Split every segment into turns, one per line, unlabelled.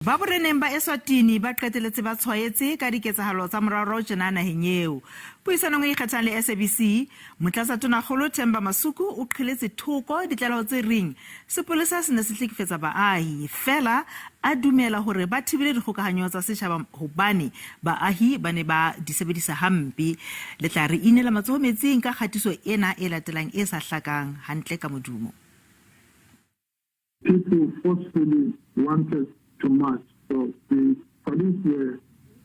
Ba boreneng ba Eswatini ba qelletse ba tshwaetse ka diketsahalo tsa morao-rao tjena naheng eo. Puiasnong e ikgethang le SABC, motlatsa tonakgolo Themba Masuku o qheletse thoko ditlaleho tse reng sepolesa se ne se hlekefetsa baahi, feela a dumela hore ba thibile dikgokahanyo tsa setjhaba hobane baahi ba ne ba di sebedisa hampe. Le tla re inela matsoho metsing ka kgatiso ena e latelang e sa hlakang hantle ka modumo.
People forcefully wanted to march, so the police were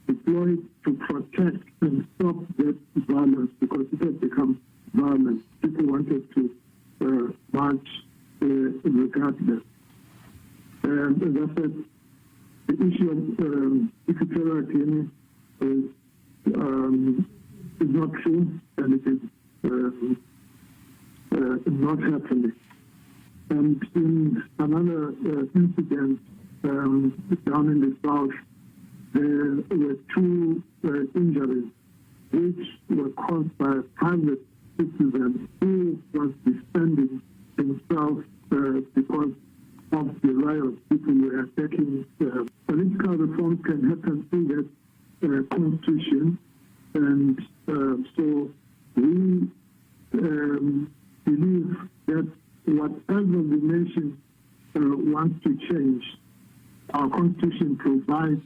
deployed to protect and stop that violence because it had become violent. People wanted to march regardless. And as I said, the issue of ikgethang is not true, and it is not happening. And in another incident down in the south, there were two injuries which were caused by a private citizen who was defending himself because of the riots. People were attacking. Political reforms can happen through that constitution, and so we believe that whatever the nation wants to change, our constitution provides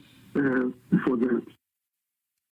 for that.